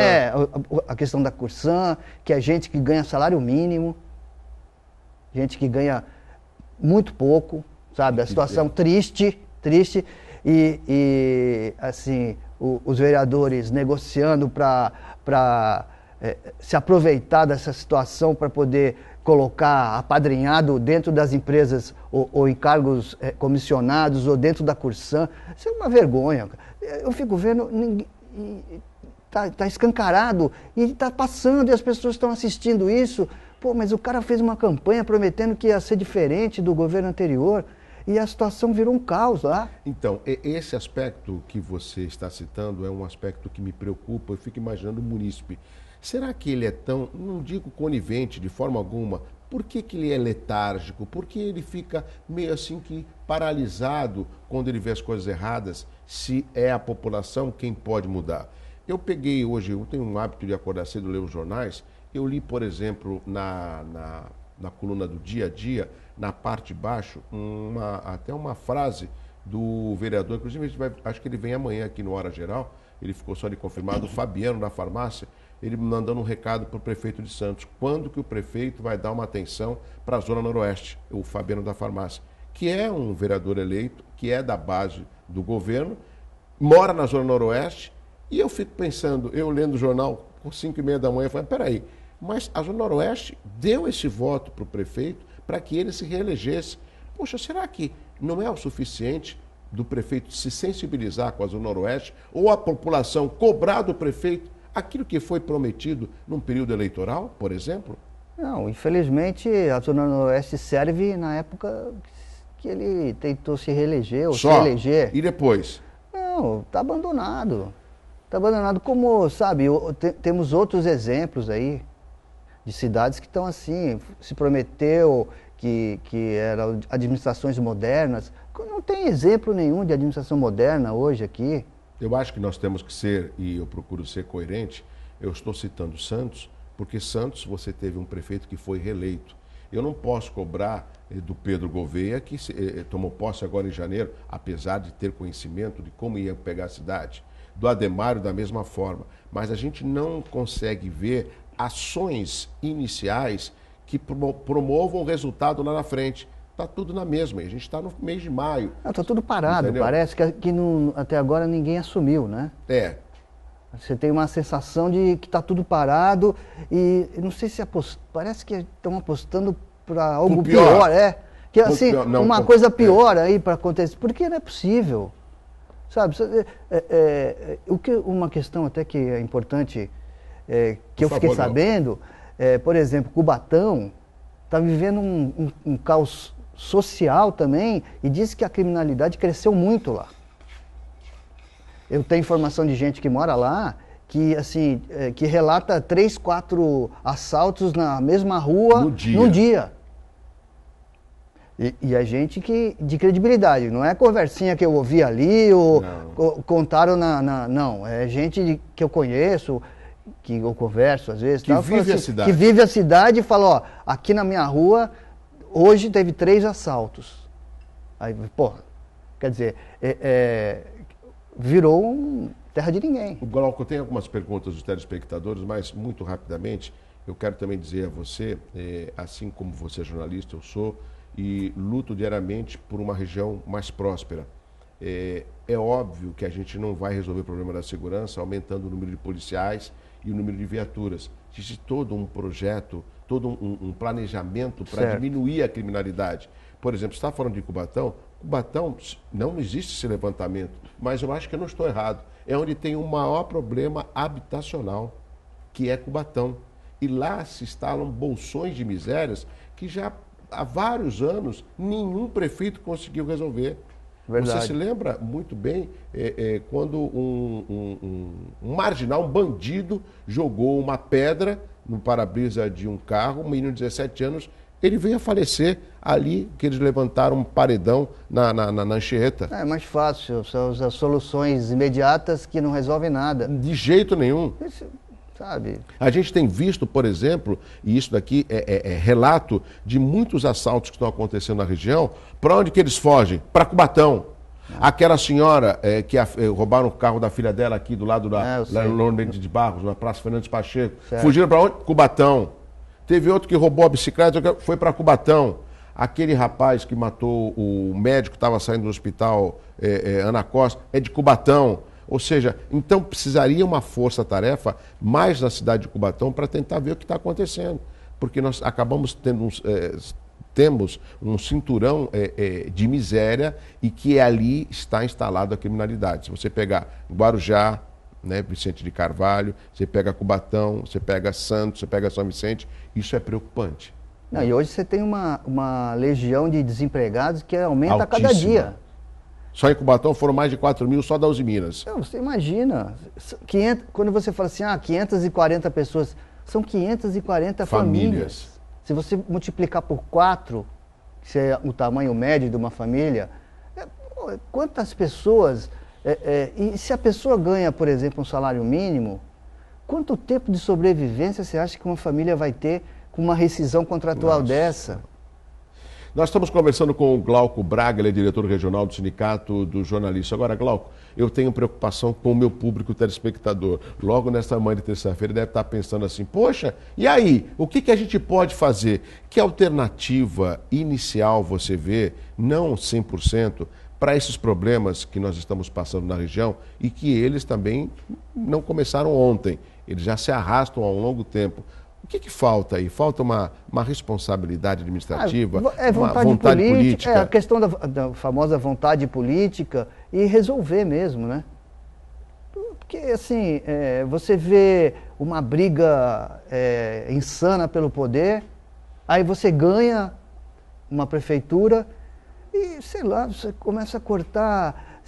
C: A questão da Cursan, que é gente que ganha salário mínimo, gente que ganha muito pouco, sabe? A situação triste, e assim, os vereadores negociando para se aproveitar dessa situação para poder colocar apadrinhado dentro das empresas ou em cargos comissionados ou dentro da Cursan. Isso é uma vergonha. Eu fico vendo, tá escancarado e está passando e as pessoas estão assistindo isso. Pô, mas o cara fez uma campanha prometendo que ia ser diferente do governo anterior e a situação virou um caos lá.
A: Então, esse aspecto que você está citando é um aspecto que me preocupa. Eu fico imaginando o munícipe. Será que ele é tão, não digo conivente de forma alguma, por que ele é letárgico? Por que ele fica meio assim que paralisado quando ele vê as coisas erradas, se é a população quem pode mudar? Eu peguei hoje, eu tenho um hábito de acordar cedo, ler os jornais, eu li, por exemplo, na coluna do Dia a Dia, na parte de baixo, até uma frase do vereador, inclusive acho que ele vem amanhã aqui no Hora Geral, ele ficou só de confirmado, o Fabiano da farmácia, ele mandando um recado para o prefeito de Santos. Quando que o prefeito vai dar uma atenção para a Zona Noroeste? O Fabiano da farmácia, que é um vereador eleito, que é da base do governo, mora na Zona Noroeste, e eu fico pensando, eu lendo o jornal por 5h30 da manhã, eu falei, peraí, mas a Zona Noroeste deu esse voto para o prefeito para que ele se reelegesse. Poxa, será que não é o suficiente do prefeito se sensibilizar com a Zona Noroeste ou a população cobrar do prefeito aquilo que foi prometido num período eleitoral, por exemplo?
C: Não, infelizmente a Zona Noroeste serve na época que ele tentou se reeleger ou se eleger.
A: E depois?
C: Não, está abandonado. Está abandonado como, sabe, temos outros exemplos aí de cidades que estão assim, se prometeu que eram administrações modernas. Não tem exemplo nenhum de administração moderna hoje aqui.
A: Eu acho que nós temos que ser, e eu procuro ser coerente, eu estou citando Santos, porque Santos você teve um prefeito que foi reeleito. Eu não posso cobrar do Pedro Gouveia, que tomou posse agora em janeiro, apesar de ter conhecimento de como ia pegar a cidade. Do Ademário da mesma forma. Mas a gente não consegue ver ações iniciais que promovam resultado lá na frente. Está tudo na mesma. A gente está no mês de maio.
C: Está tudo parado.
A: Entendeu?
C: Parece que até agora ninguém assumiu, né? Você tem uma sensação de que está tudo parado e não sei se parece que estão apostando para algo pior. Que assim, pior, não, uma coisa pior aí para acontecer. Porque não é possível. Sabe? Uma questão até que é importante, que eu fiquei sabendo, por exemplo, Cubatão está vivendo um caos social também e diz que a criminalidade cresceu muito lá. Eu tenho informação de gente que mora lá que, assim, que relata 3, 4 assaltos na mesma rua no dia. E a gente de credibilidade, não é conversinha que eu ouvi ali ou contaram não, é gente que eu conheço, que eu converso às vezes.
A: Que vive a cidade.
C: Que vive a cidade e fala, ó, aqui na minha rua, hoje teve 3 assaltos. Aí, porra, quer dizer, virou terra de ninguém.
A: O Glauco, tem algumas perguntas dos telespectadores, mas muito rapidamente, eu quero também dizer a você, assim como você é jornalista, eu sou, e luto diariamente por uma região mais próspera. É óbvio que a gente não vai resolver o problema da segurança aumentando o número de policiais e o número de viaturas. Existe todo um projeto, todo um planejamento para diminuir a criminalidade. Por exemplo, você está falando de Cubatão. Cubatão, não existe esse levantamento, mas eu acho que eu não estou errado. É onde tem o maior problema habitacional, que é Cubatão. E lá se instalam bolsões de misérias que já há vários anos nenhum prefeito conseguiu resolver.
C: Verdade.
A: Você se lembra muito bem quando um marginal, um bandido, jogou uma pedra no para-brisa de um carro, um menino de 17 anos, ele veio a falecer ali, que eles levantaram um paredão na Anchieta.
C: É mais fácil, são as soluções imediatas que não resolvem nada.
A: De jeito nenhum.
C: Isso, sabe?
A: A gente tem visto, por exemplo, e isso daqui é relato de muitos assaltos que estão acontecendo na região. Para onde que eles fogem? Para Cubatão. Aquela senhora que roubaram o carro da filha dela aqui do lado lá no Mendes de Barros, na Praça Fernandes Pacheco.
C: Certo.
A: Fugiram para onde? Cubatão. Teve outro que roubou a bicicleta, foi para Cubatão. Aquele rapaz que matou o médico que estava saindo do hospital, Ana Costa, é de Cubatão. Ou seja, então precisaria uma força-tarefa mais na cidade de Cubatão para tentar ver o que está acontecendo. Porque nós acabamos temos um cinturão de miséria e que ali está instalado a criminalidade. Se você pegar Guarujá, né, Vicente de Carvalho, você pega Cubatão, você pega Santos, você pega São Vicente, isso é preocupante.
C: Não, e hoje você tem uma legião de desempregados que aumenta a cada
A: Altíssima.
C: dia.
A: Só em Cubatão foram mais de 4 mil só da Uzi Minas.
C: Não, você imagina, quando você fala assim, 540 pessoas, são 540 famílias. Se você multiplicar por 4, que é o tamanho médio de uma família, quantas pessoas... e se a pessoa ganha, por exemplo, um salário mínimo, quanto tempo de sobrevivência você acha que uma família vai ter com uma rescisão contratual dessa?
A: Nós estamos conversando com o Glauco Braga, ele é diretor regional do Sindicato dos Jornalistas. Agora, Glauco, eu tenho preocupação com o meu público telespectador. Logo nesta manhã de terça-feira deve estar pensando assim, poxa, e aí? O que a gente pode fazer? Que alternativa inicial você vê, não 100%, para esses problemas que nós estamos passando na região e que eles também não começaram ontem, eles já se arrastam há um longo tempo. O que falta aí? Falta uma responsabilidade administrativa, uma vontade política?
C: A questão da famosa vontade política e resolver mesmo, né? Porque, assim, você vê uma briga insana pelo poder, aí você ganha uma prefeitura e, sei lá, você começa a cortar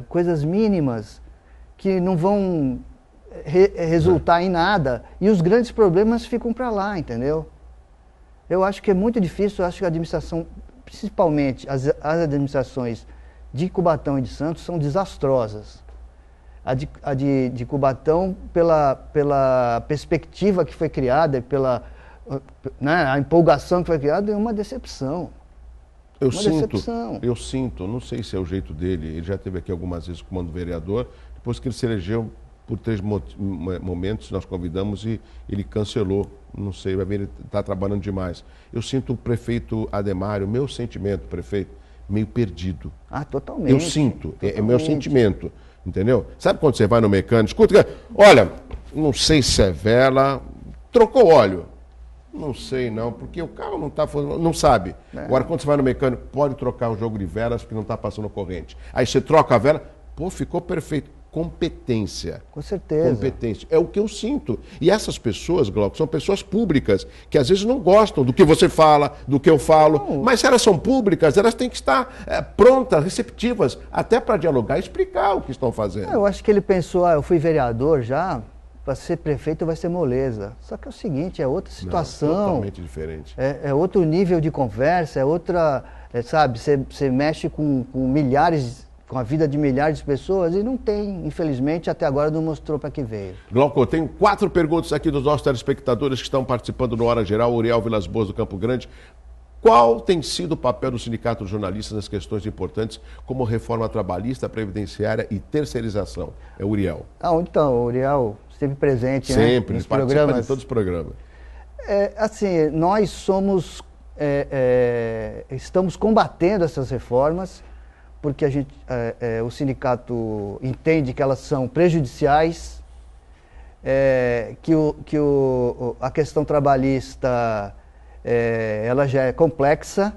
C: coisas mínimas que não vão resultar em nada e os grandes problemas ficam para lá, entendeu? Eu acho que é muito difícil, eu acho que a administração, principalmente as administrações de Cubatão e de Santos, são desastrosas. A de Cubatão, pela perspectiva que foi criada e pela a empolgação que foi criada, é uma decepção.
A: Eu sinto, não sei se é o jeito dele, ele já esteve aqui algumas vezes como vereador, depois que ele se elegeu, por 3 momentos nós convidamos e ele cancelou, não sei, vai ver, ele está trabalhando demais. Eu sinto o prefeito Ademário, meu sentimento, prefeito, meio perdido.
C: Totalmente.
A: Eu sinto, é meu sentimento, entendeu? Sabe quando você vai no mecânico, escuta, olha, não sei se é vela, trocou óleo. Não sei não, porque o carro não está funcionando, não sabe. Agora quando você vai no mecânico, pode trocar o jogo de velas porque não está passando corrente. Aí você troca a vela, ficou perfeito. Competência.
C: Com certeza.
A: Competência. É o que eu sinto. E essas pessoas, Glauco, são pessoas públicas, que às vezes não gostam do que você fala, do que eu falo, mas se elas são públicas, elas têm que estar prontas, receptivas, até para dialogar e explicar o que estão fazendo.
C: Eu acho que ele pensou, eu fui vereador já, para ser prefeito vai ser moleza. Só que é o seguinte, é outra situação.
A: Não, totalmente diferente.
C: É outro nível de conversa, é outra, sabe, você mexe com milhares, com a vida de milhares de pessoas e não tem, infelizmente, até agora não mostrou para que veio.
A: Glauco, eu tenho 4 perguntas aqui dos nossos telespectadores que estão participando no Hora Geral, Uriel Vilas Boas do Campo Grande. Qual tem sido o papel do Sindicato dos Jornalistas nas questões importantes como reforma trabalhista, previdenciária e terceirização? É o Uriel.
C: Então, o Uriel esteve presente,
A: sempre,
C: nos
A: programas. De todos os programas.
C: Assim, nós estamos combatendo essas reformas porque o sindicato entende que elas são prejudiciais, a questão trabalhista ela já é complexa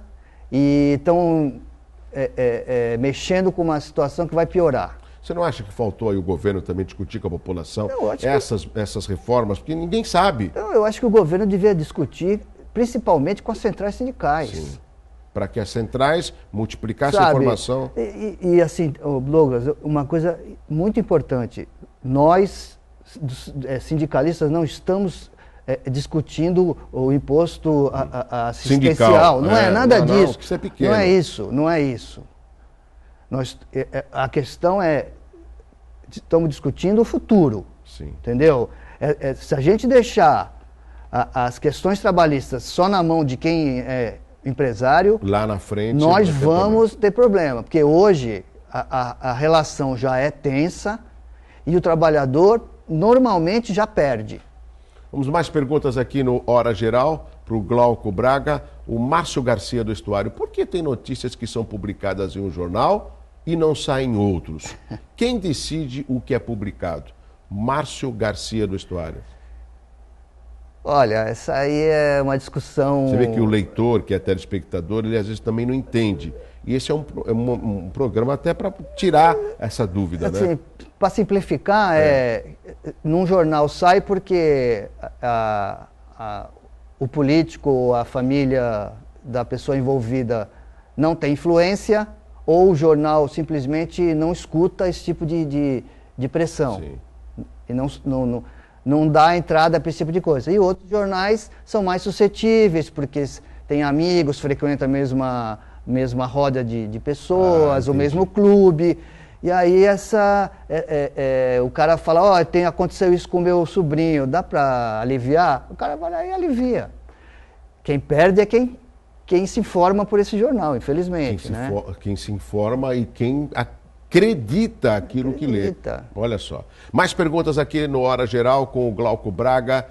C: e estão mexendo com uma situação que vai piorar.
A: Você não acha que faltou aí o governo também discutir com a população essas reformas? Porque ninguém sabe.
C: Eu acho que o governo devia discutir, principalmente com as centrais sindicais. Sim.
A: Para que as centrais multiplicassem a informação.
C: E assim, Douglas, uma coisa muito importante. Nós, sindicalistas, não estamos discutindo o imposto assistencial.
A: Sindical.
C: Não é nada disso.
A: Isso é pequeno.
C: Não é isso. A questão estamos discutindo o futuro.
A: Sim.
C: Entendeu? Se a gente deixar as questões trabalhistas só na mão de quem é empresário,
A: lá na frente
C: nós vamos ter problema. Porque hoje a relação já é tensa e o trabalhador normalmente já perde.
A: Vamos mais perguntas aqui no Hora Geral, para o Glauco Braga. O Márcio Garcia do Estuário. Por que tem notícias que são publicadas em um jornal e não saem em outros? Quem decide o que é publicado? Márcio Garcia do Estuário.
C: Olha, essa aí é uma discussão...
A: Você vê que o leitor, que é telespectador, ele às vezes também não entende. E esse é um programa até para tirar essa dúvida, assim, né?
C: Para simplificar, num jornal sai porque o político, a família da pessoa envolvida não tem influência, ou o jornal simplesmente não escuta esse tipo de pressão. Sim. E não dá entrada para esse tipo de coisa. E outros jornais são mais suscetíveis, porque têm amigos, frequentam a mesma roda de pessoas, o mesmo clube. E aí o cara fala, aconteceu isso com o meu sobrinho, dá para aliviar? O cara vai lá e alivia. Quem perde é quem se informa por esse jornal, infelizmente.
A: Quem se informa e quem acredita aquilo que lê. Olha só. Mais perguntas aqui no Hora Geral com o Glauco Braga.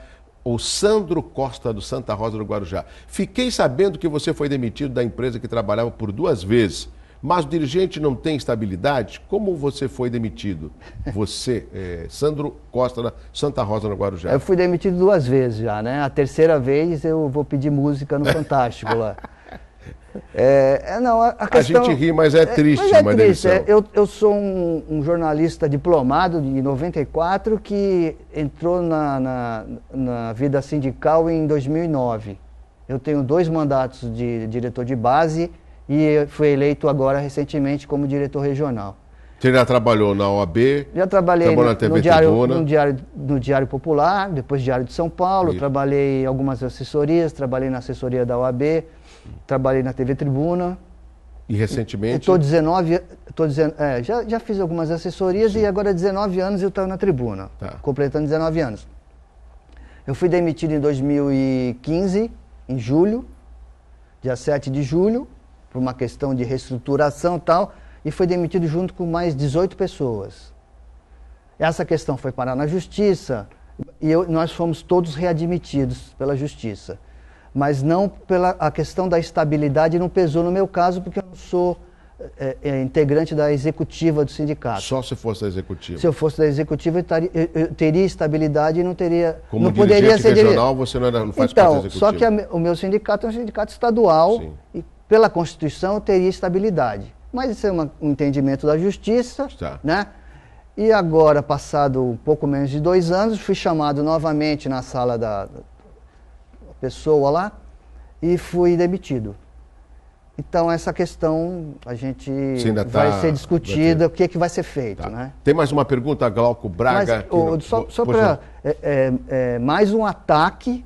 A: O Sandro Costa, do Santa Rosa do Guarujá. Fiquei sabendo que você foi demitido da empresa que trabalhava por 2 vezes, mas o dirigente não tem estabilidade. Como você foi demitido? Você, Sandro Costa, da Santa Rosa do Guarujá.
C: Eu fui demitido 2 vezes já, né? A terceira vez eu vou pedir música no Fantástico lá.
A: A gente ri, mas é triste uma demissão.
C: Eu sou um jornalista diplomado de 94 que entrou na vida sindical em 2009. Eu tenho 2 mandatos de diretor de base e fui eleito agora recentemente como diretor regional.
A: Você já trabalhou na OAB?
C: Já trabalhei
A: na TV Tribuna.
C: no Diário Popular, depois Diário de São Paulo, trabalhei em algumas assessorias, trabalhei na assessoria da OAB, trabalhei na TV Tribuna.
A: E recentemente?
C: Já fiz algumas assessorias. Sim. E agora há 19 anos eu estou na Tribuna, completando 19 anos. Eu fui demitido em 2015, em julho, dia 7 de julho, por uma questão de reestruturação e tal, e fui demitido junto com mais 18 pessoas. Essa questão foi parar na Justiça e nós fomos todos readmitidos pela Justiça. Mas não a questão da estabilidade não pesou no meu caso, porque eu não sou integrante da executiva do sindicato.
A: Só se fosse da executiva?
C: Se eu fosse da executiva, eu teria estabilidade e não teria...
A: Como
C: não
A: poderia ser regional, você não faz parte da executiva?
C: Só que o meu sindicato é um sindicato estadual. Sim. E pela Constituição eu teria estabilidade. Mas isso é um entendimento da Justiça, né? E agora, passado um pouco menos de 2 anos, fui chamado novamente na sala da pessoa lá e fui demitido. Então essa questão a gente vai ser discutida, o que vai ser feito, né?
A: Tem mais uma pergunta, Glauco Braga?
C: Mas, só para mais um ataque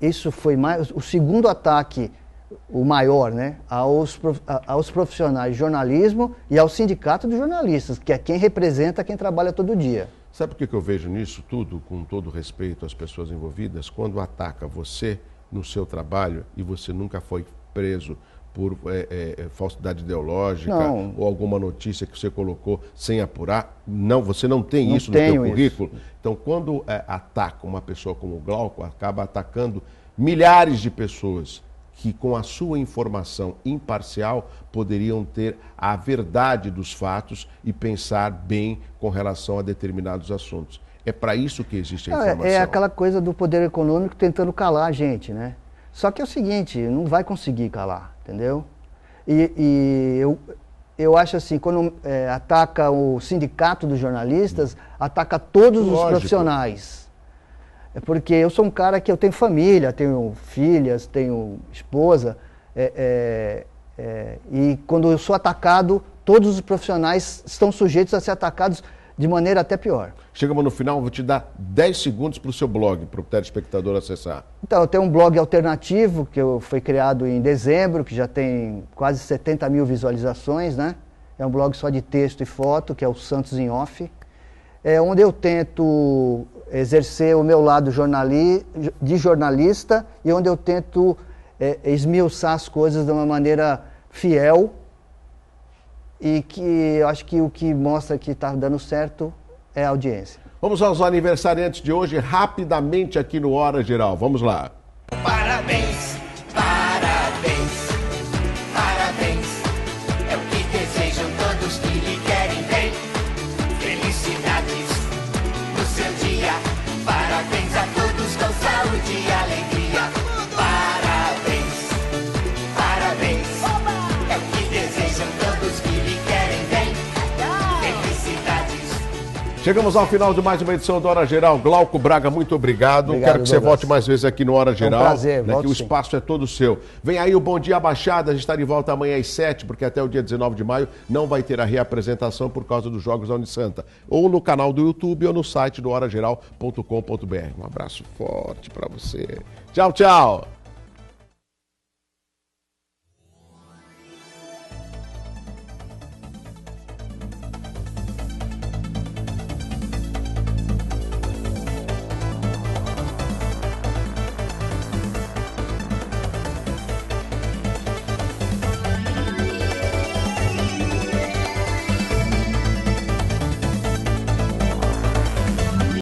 C: isso foi o segundo ataque, o maior, né? Aos profissionais de jornalismo e ao sindicato de jornalistas, que é quem representa quem trabalha todo dia.
A: Sabe por que eu vejo nisso tudo, com todo respeito às pessoas envolvidas? Quando ataca você no seu trabalho e você nunca foi preso por falsidade ideológica ou alguma notícia que você colocou sem apurar, você não tem isso no seu currículo. Então, quando ataca uma pessoa como o Glauco, acaba atacando milhares de pessoas que com a sua informação imparcial poderiam ter a verdade dos fatos e pensar bem com relação a determinados assuntos. É para isso que existe a informação.
C: É aquela coisa do poder econômico tentando calar a gente, né? Só que é o seguinte, não vai conseguir calar, entendeu? Eu acho assim, quando ataca o sindicato dos jornalistas, ataca todos os profissionais. É porque eu sou um cara que eu tenho família, tenho filhas, tenho esposa, e quando eu sou atacado, todos os profissionais estão sujeitos a ser atacados de maneira até pior.
A: Chegamos no final, vou te dar 10 segundos para o seu blog, para o telespectador acessar.
C: Então, eu tenho um blog alternativo, que foi criado em dezembro, que já tem quase 70 mil visualizações, né? É um blog só de texto e foto, que é o Santos em Off. Onde eu tento exercer o meu lado de jornalista e onde eu tento esmiuçar as coisas de uma maneira fiel e que eu acho que o que mostra que está dando certo é a audiência.
A: Vamos aos aniversariantes de hoje, rapidamente aqui no Hora Geral. Vamos lá.
D: Parabéns, parabéns, parabéns. É o que desejam todos que lhe querem bem. Felicidades no seu dia. Parabéns a todos com saúde e alegria. Parabéns, parabéns. É o que desejam todos que lhe querem bem. Felicidades.
A: Chegamos ao final de mais uma edição do Hora Geral. Glauco Braga, muito obrigado.
C: Obrigado,
A: Quero que você volte mais vezes aqui no Hora Geral.
C: É um prazer,
A: Que o espaço é todo seu. Vem aí o Bom Dia Baixada, a gente está de volta amanhã às 7, porque até o dia 19 de maio não vai ter a reapresentação por causa dos Jogos da Unisanta. Ou no canal do YouTube ou no site do horageral.com.br. Um abraço forte para você. Tchau, tchau.